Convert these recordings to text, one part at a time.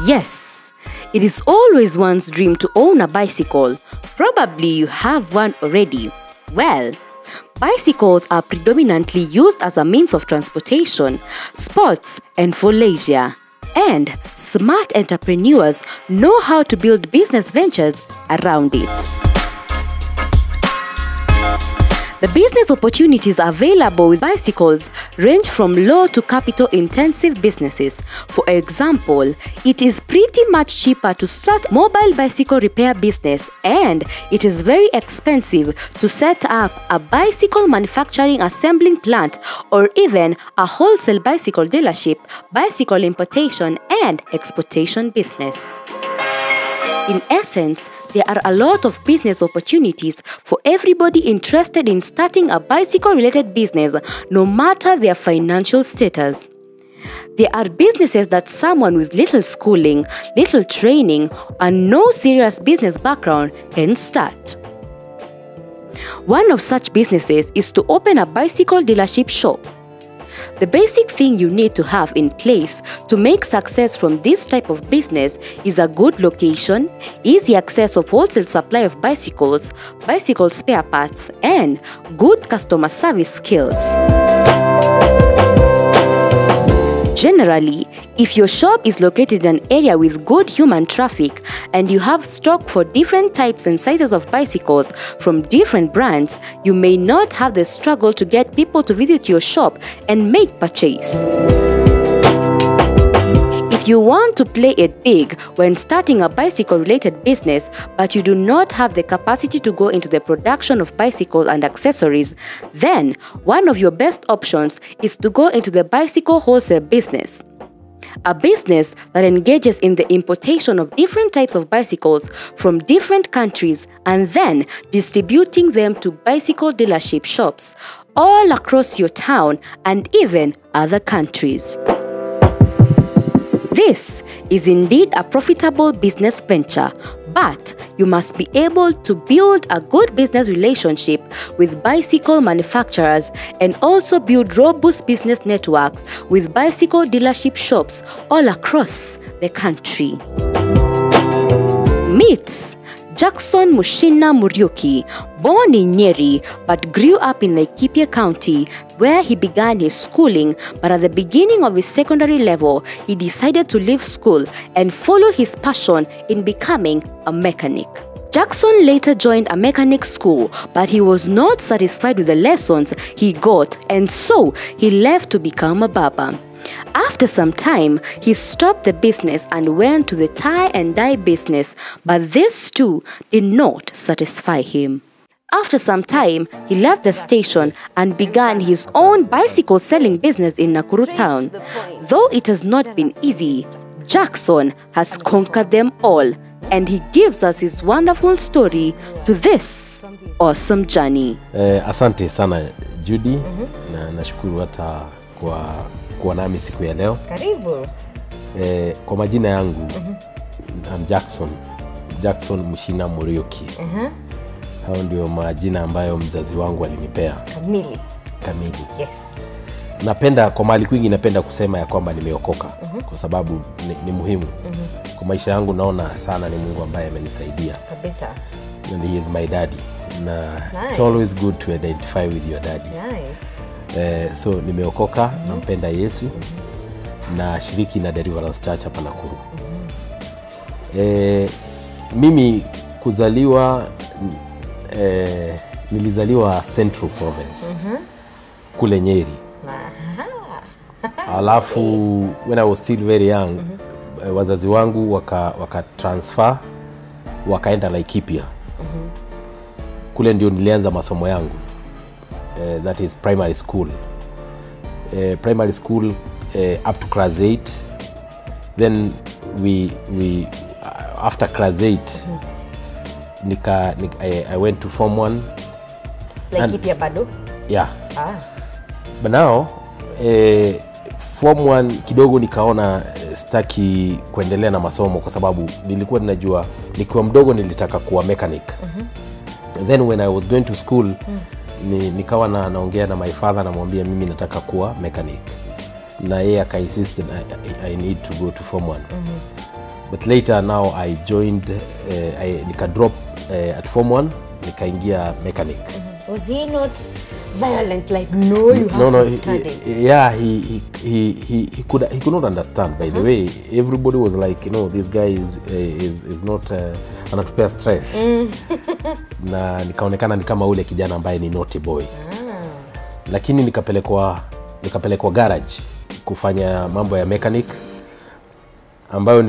Yes, it is always one's dream to own a bicycle. Probably you have one already. Well, bicycles are predominantly used as a means of transportation, sports, and for leisure. And smart entrepreneurs know how to build business ventures around it. The business opportunities available with bicycles range from low to capital-intensive businesses. For example, it is pretty much cheaper to start mobile bicycle repair business, and it is very expensive to set up a bicycle manufacturing assembling plant or even a wholesale bicycle dealership, bicycle importation and exportation business. In essence, there are a lot of business opportunities for everybody interested in starting a bicycle-related business, no matter their financial status. There are businesses that someone with little schooling, little training, and no serious business background can start. One of such businesses is to open a bicycle dealership shop. The basic thing you need to have in place to make success from this type of business is a good location, easy access of wholesale supply of bicycles, bicycle spare parts, and good customer service skills. Generally, if your shop is located in an area with good human traffic and you have stock for different types and sizes of bicycles from different brands, you may not have the struggle to get people to visit your shop and make purchase. If you want to play it big when starting a bicycle-related business, but you do not have the capacity to go into the production of bicycles and accessories, then one of your best options is to go into the bicycle wholesale business. A business that engages in the importation of different types of bicycles from different countries and then distributing them to bicycle dealership shops all across your town and even other countries. This is indeed a profitable business venture, but you must be able to build a good business relationship with bicycle manufacturers and also build robust business networks with bicycle dealership shops all across the country. Meet Jackson Mushina Muriuki, born in Nyeri but grew up in Laikipia County, where he began his schooling, but at the beginning of his secondary level, he decided to leave school and follow his passion in becoming a mechanic. Jackson later joined a mechanic school, but he was not satisfied with the lessons he got, and so he left to become a barber. After some time, he stopped the business and went to the tie and dye business, but this too did not satisfy him. After some time, he left the station and began his own bicycle selling business in Nakuru town. Though it has not been easy, Jackson has conquered them all, and he gives us his wonderful story to this awesome journey. Asante sana Judy, na nashukuru hata kwa nami siku ya leo. Karibu. Kwa majina yangu, I'm Jackson Mushina Muriuki. Hao ndio majina ambayo mzazi wangu alinipea. Kamili. Yes. Napenda kwa mali kwingi napenda kusema ya kwamba nimeokoka kwa sababu ni muhimu. Kwa maisha yangu naona sana ni Mungu ambaye amenisaidia. Kabisa. And he is my daddy. It's always good to identify with your daddy. Nice. So nimeokoka, nampenda Yesu na shiriki na Deliverance Church hapa Nakuru. Mimi kuzaliwa nilizaliwa Central Province. Kule Nyeri. Alafu when I was still very young, wazazi wangu waka transfer wakaenda Laikipia. Kule ndio nilianza masomo yangu. That is primary school. Primary school up to class 8. Then we after class 8 I went to form 1. Laikipia bado? Yeah. But now form 1 kidogo nikaona sitaki kuendelea na masomo kwa sababu nilikuwa ninajua nikiwa mdogo nilitaka kuwa mechanic. Then when I was going to school nikawa naongea na my father namwambia mimi nataka kuwa mechanic. Na yeye akainsist I need to go to form 1. But later now I joined nika drop at form 1 nikaingia mechanic. Was he not violent like no you have to study? He could not understand. By the way, everybody was like, this guy is not anatupea stress. Na nikaonekana ni kama ule kijana ambaye ni naughty boy. Lakini nikapelekwa garage kufanya mambo ya mechanic ambayo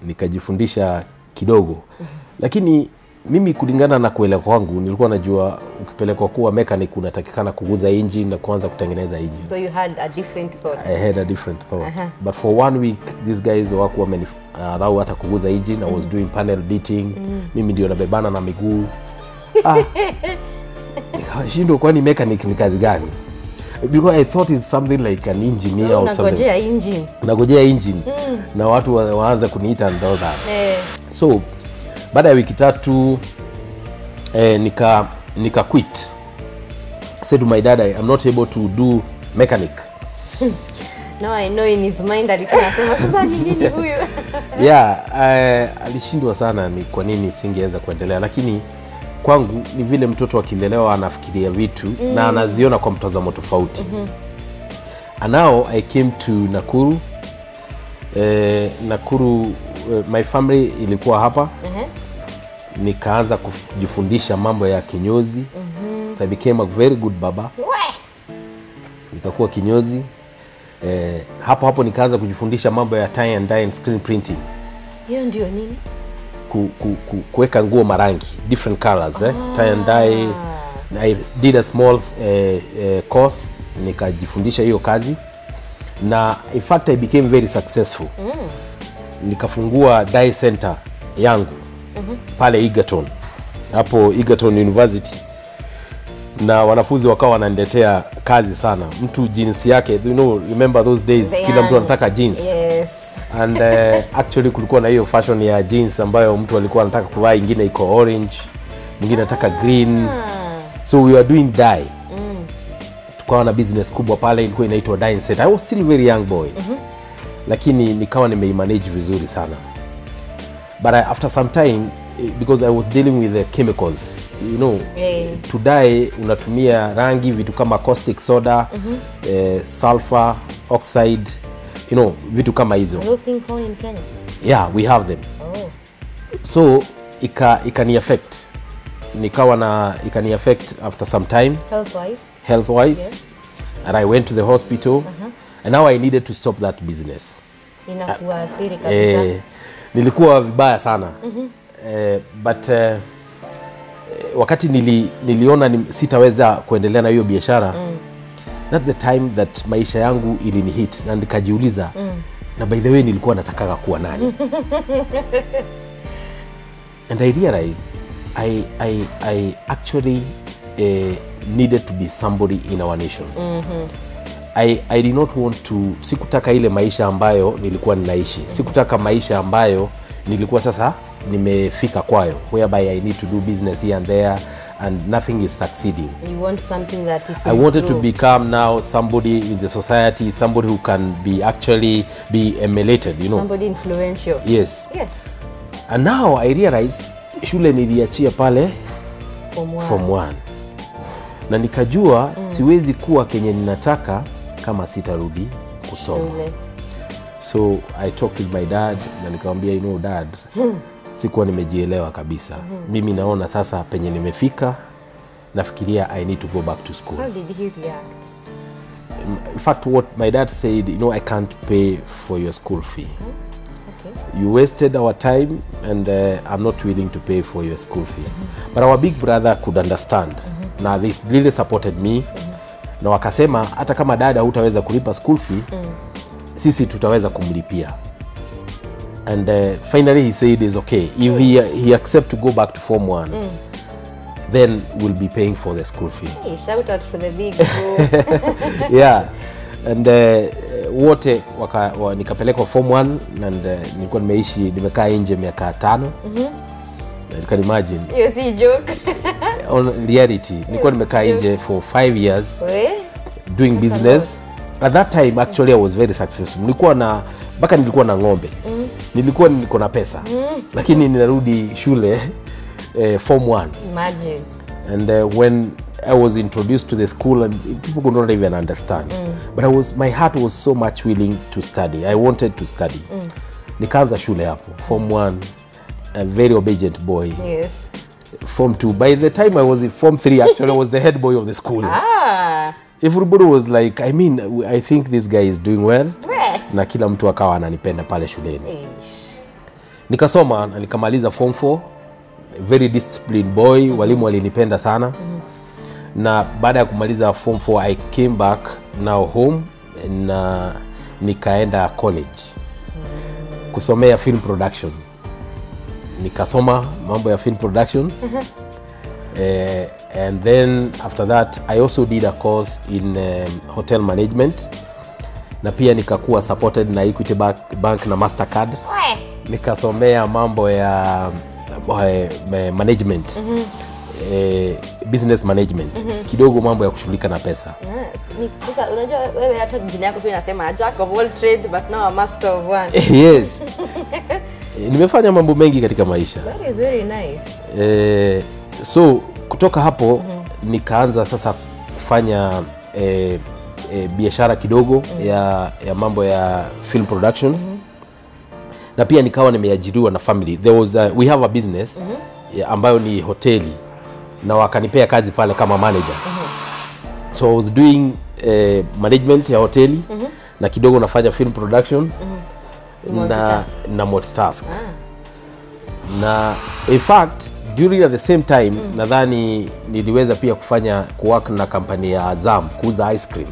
nikajifundisha kidogo. Lakini mimi kulingana na kuelewa kwangu nilikuwa najua ukipelekwa kuwa mechanic unatakikana kuguza engine na kuanza kutengeneza engine. So you had a different thought. I had a different thought. But for 1 week these guys hawakuwa rao hata kuguza engine. I was doing panel beating. Mimi ndio nabebana na miguu. Nikashindwa kwani mechanic ni kazi gani? Because I thought it's something like an engineer or something. Nagojea engine. Na watu waanza kuniita and all that. So baada ya wiki 3 nika quit. I said to my dad, I'm not able to do mechanic. Now I know in his mind alikuwa anasema sasa ni nini huyu? Alishindwa sana ni kwa nini singeweza kuendelea, lakini kwangu ni vile mtoto akilelewa anafikiria vitu na anaziona kwa mtazamo tofauti. And now I came to Nakuru. My family ilikuwa hapa. Nikaanza kujifundisha mambo ya kinyozi. So I became a very good baba. Nikakuwa kinyozi. Hapo nikaanza kujifundisha mambo ya tie and dye and screen printing. Hiyo ndio nini? Kuweka nguo marangi, different colors, tie and dye. I did a small course, nikajifundisha hiyo kazi. Na in fact I became very successful. Nikafungua dye center yangu pale Egerton. Hapo Egerton University. Na wanafunzi wakawa wananiletea kazi sana. Mtu jeans yake, remember those days kila mtu anataka jeans. Yes. And actually kulikuwa na hiyo fashion ya jeans ambayo mtu alikuwa anataka kuvaa, ingine iko orange, mwingine anataka green. So we were doing dye. Tukawa na business kubwa pale ilikuwa inaitwa Dye Center. I was still very young boy. Lakini nikawa nimeimanage vizuri sana. But after some time, because I was dealing with the chemicals, to dye unatumia rangi, vitu kama caustic soda, sulfur oxide, vitu kama hizo. Nothing found in Kenya? Yeah, we have them. So ikani affect. Ikani affect after some time. Health-wise. Yes. And I went to the hospital. And now I needed to stop that business. Inakuathiri kabisa. Nilikuwa vibaya sana. But wakati niliona sitaweza kuendelea na hiyo biashara, that's the time that maisha yangu ilinihit na nikajiuliza, na by the way nilikuwa nataka kuwa nani? And I realized I actually needed to be somebody in our nation. I did not want to, sikutaka ile maisha ambayo nilikuwa ninaishi. Sikutaka maisha ambayo nilikuwa sasa nimefika kwayo, whereby I need to do business here and there and nothing is succeeding. You want something that you I wanted to become now somebody in the society, somebody who can actually be emulated, Somebody influential. Yes. And now I realized shule niliachia pale form 1. Na nikajua siwezi kuwa kenye ninataka kama sitarudi kusoma. So I talked with my dad na nikamwambia, dad, sikuwa nimejielewa kabisa. Mimi naona sasa penye nimefika, nafikiria I need to go back to school. How did he react? In fact, what my dad said, I can't pay for your school fee. Okay. You wasted our time and I'm not willing to pay for your school fee. But our big brother could understand. Now they really supported me. Na wakasema hata kama dada hutaweza kulipa school fee, sisi tutaweza kumlipia. And finally he said it's okay. If he accept to go back to form 1, then we'll be paying for the school fee. Hey, shout out for the big bro. Yeah. and wote nikapelekwa form 1 and nilikuwa nimekaa nje miaka 5. You can imagine. You see joke. On reality, nilikuwa nimekaa nje for 5 years doing business. At that time actually I was very successful. Nilikuwa na ng'ombe. Nilikuwa niko na pesa. Lakini ninarudi shule form 1. Imagine. And when I was introduced to the school, and people could not even understand. But my heart was so much willing to study. I wanted to study. Nikaanza shule hapo, form 1, a very obedient boy. Yes. Form 2. By the time I was in form 3, actually I was the head boy of the school. Everybody was like, I think this guy is doing well. Na kila mtu akawa ananipenda pale shuleni. Nikasoma na nikamaliza form 4. Very disciplined boy, walimu walinipenda sana. Na baada ya kumaliza form 4 I came back now home na nikaenda college kusomea film production. Nikasoma mambo ya film production. And then after that I also did a course in hotel management. Na pia nikakuwa supported na Equity Bank na Mastercard. Nikasomea mambo ya management. Business management. Kidogo mambo ya kushughulika na pesa. Sasa unajua wewe hata jina yako pia inasema jack of all trades but now a master of one. Yes. Nimefanya mambo mengi katika maisha. That is very nice. So kutoka hapo nikaanza sasa kufanya biashara kidogo ya mambo ya film production. Na pia nikawa nimeajiriwa na family. We have a business ambayo ni hoteli na wakanipea kazi pale kama manager. So I was doing management ya hoteli na kidogo nafanya film production na multitask. Na in fact during at the same time nadhani niliweza pia kuwork na kampani ya Azam kuuza ice cream.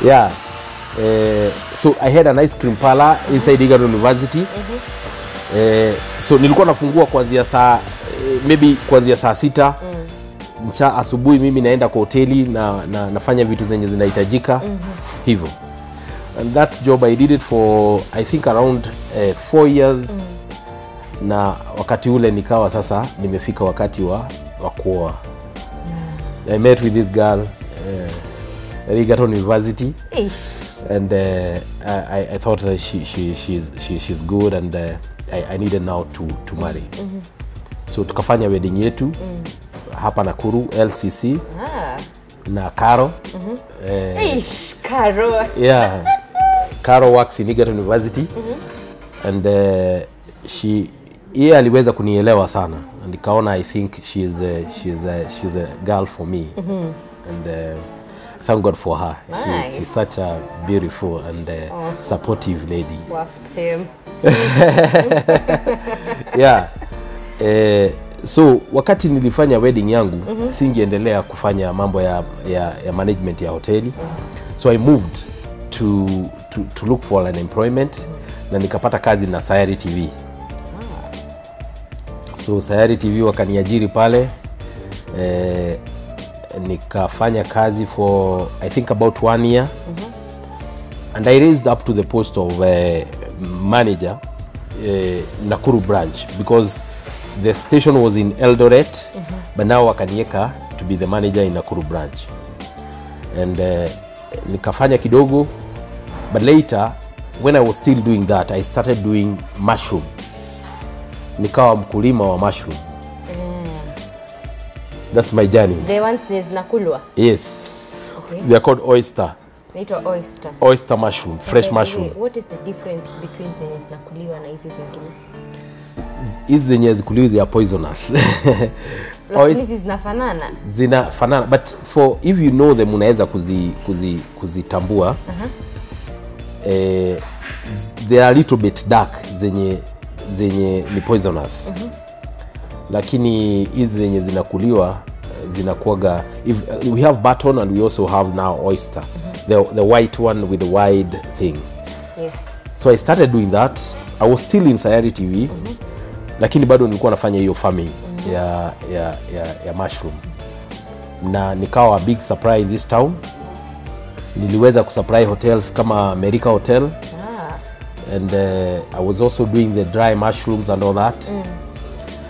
Yeah. So I had an ice cream parlor inside Egerton University. So nilikuwa nafungua kuanzia saa 6 mcha asubuhi mimi naenda kwa hoteli na nafanya vitu zenye zinahitajika hivyo. And that job I did it for I think around 4 years. Na wakati ule nikawa sasa nimefika wakati wa kuoa. I met with this girl at Egerton University. And I thought that she's good and I needed now to marry. So tukafanya wedding yetu hapa Nakuru LCC na Caro. Caro. Yeah. Caro works in Egerton University. And aliweza kunielewa sana and nikaona I think she's a girl for me. And thank God for her. Nice. She's such a beautiful and supportive lady. Waft him. Yeah. So wakati nilifanya wedding yangu singeendelea kufanya mambo ya management ya hoteli. So I moved to look for an employment na nikapata kazi na Sayari TV. So Sayari TV wakaniajiri pale. Nikafanya kazi for I think about 1 year. And I raised up to the post of manager Nakuru branch because the station was in Eldoret. But now wakanieka to be the manager in Nakuru branch. And nikafanya kidogo, but later when I was still doing that I started doing mushroom. Nikawa mkulima wa mushroom. That's my journey. The ones zinakulwa? Yes. Okay. They are called oyster. Naitwa oyster. Oyster mushroom, fresh mushroom. What is the difference between zenye zinakuliwa na hizi zingine? Hizi zenye zikuliwa they are poisonous. Hizi zinafanana? Zinafanana, but if you know them unaweza kuzitambua. They are a little bit dark zenye ni poisonous. Lakini hizi zenye zinakuliwa zinakuaga we have button and we also have now oyster. The white one with the wide thing. Yes. So I started doing that. I was still in Sayari TV. Lakini bado nilikuwa nafanya hiyo farming ya mushroom. na nikawa a big supply in this town. Niliweza kusupply hotels kama America Hotel. And I was also doing the dry mushrooms and all that.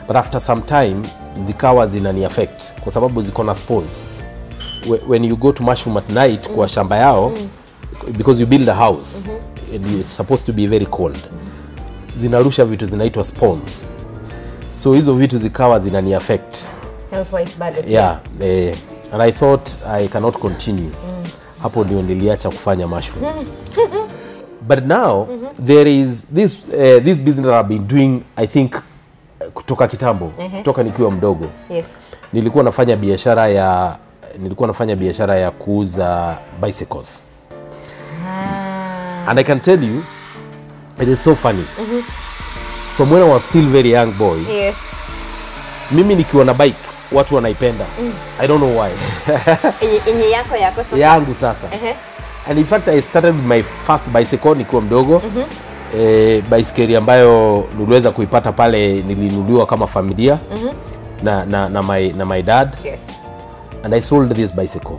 But after some time zikawa zinani affect kwa sababu ziko na spores. When you go to mushroom at night kwa shamba yao, because you build a house and it's supposed to be very cold, zinarusha vitu zinaitwa spawns. So hizo vitu zikawa zinani affect health wise bad. Yeah, and I thought I cannot continue. Hapo ndio niliacha kufanya mushroom. But now there is this business that I've been doing, I think kutoka kitambo, kutoka nikiwa mdogo. Yes. Nilikuwa nafanya biashara ya kuuza bicycles. And I can tell you, it is so funny. From when I was still very young boy, Yes. mimi nikiwa na bike, watu wanaipenda. I don't know why. Yenye yako sasa. Yangu sasa. And in fact, I started with my first bicycle nikiwa mdogo. Bicycle ambayo niliweza kuipata pale, nilinunuliwa kama familia na my dad. Yes. And I sold this bicycle.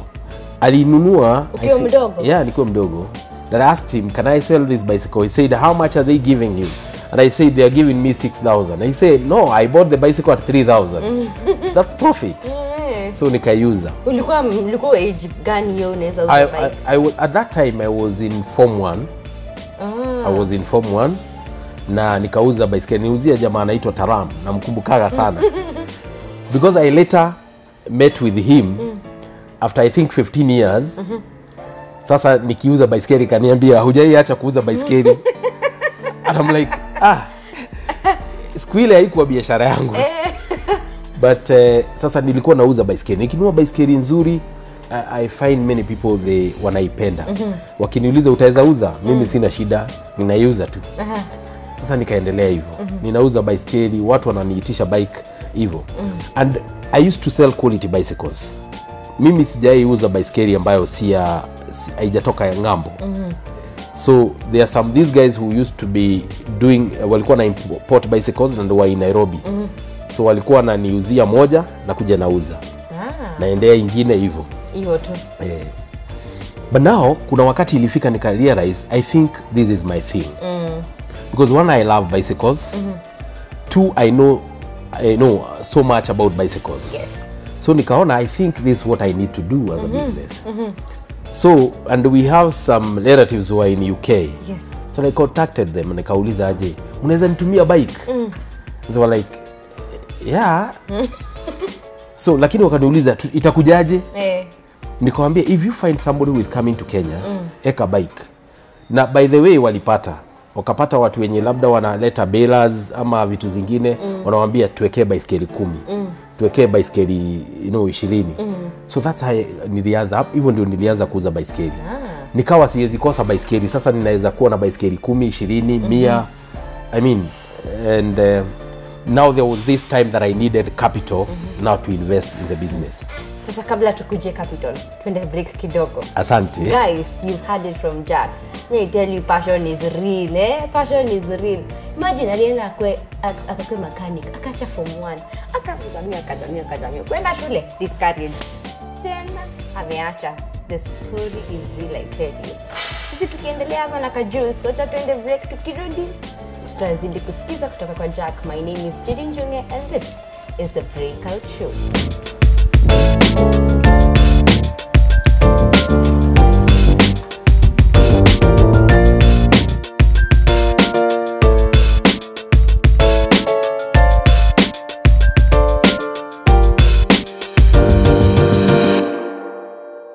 Alinunua ukiwa mdogo? Yeah, nikiwa mdogo. That I asked him, can I sell this bicycle? He said, how much are they giving you? And I said, they are giving me 6,000. He said, no, I bought the bicycle at 3,000. That's profit. So nikaiuza. Ulikuwa age gani hiyo unaweza uza bike? At that time I was in form 1. I was in form 1 na nikauza bicycle. Niuzia jamaa anaitwa Taram, namkumbukaga sana. Because I later met with him after I think 15 years. Sasa nikiuza bicycle kaniambia, hujaiacha kuuza bicycle. And I'm like, siku ile haikuwa biashara yangu. But sasa nilikuwa nauza bicycle. Nikinunua bicycle nzuri, I find many people they wanaipenda. Wakiniuliza utaweza uza, mimi sina shida, ninaiuza tu. Sasa nikaendelea hivyo. Ninauza bicycle, watu wananiitisha bike hivyo. And I used to sell quality bicycles. Mimi sijaiuza bicycle ambayo haijatoka ngambo. So there are these guys who used to be doing walikuwa na import bicycles and were in Nairobi. So walikuwa wananiuzia moja na kuja nauza. Naendea ingine hivyo. Hiyo tu. But now kuna wakati ilifika nika realize I think this is my thing. Because one, I love bicycles. Two, I know so much about bicycles. Yes. So nikaona I think this is what I need to do as a business. So, and we have some relatives who are in UK. Yes. So I contacted them and nikauliza aje, unaweza nitumia bike? They were like, yeah. So lakini wakaniuliza itakujaje? Nikamwambia, if you find somebody who is coming to Kenya, eka bike. Na by the way wakapata watu wenye labda wanaleta bailers ama vitu zingine, wanawaambia tuwekee bicycle 10. Tuwekee bicycle 20. So that's how nilianza, hivyo ndio nilianza kuuza bicycle. Nikawa siwezi kosa bicycle. Sasa ninaweza kuwa na bicycle 10, 20, 100. I mean, and now there was this time that I needed capital now to invest in the business. Sasa kabla tukuje capital, twende break kidogo. Asante. Guys, you heard it from Jack. I tell you, passion is real, Passion is real. Imagine alienda akakwe mechanic, akacha form 1, akazamia kwenda shule, discouraged. Tena ameacha. The story is real, I tell you. Sisi tukiendelea hapa na kajuice, sote twende break, tukirudi tutazidi kusikiza kutoka kwa Jack. My name is Jidi Njunge and this is the Breakout Show.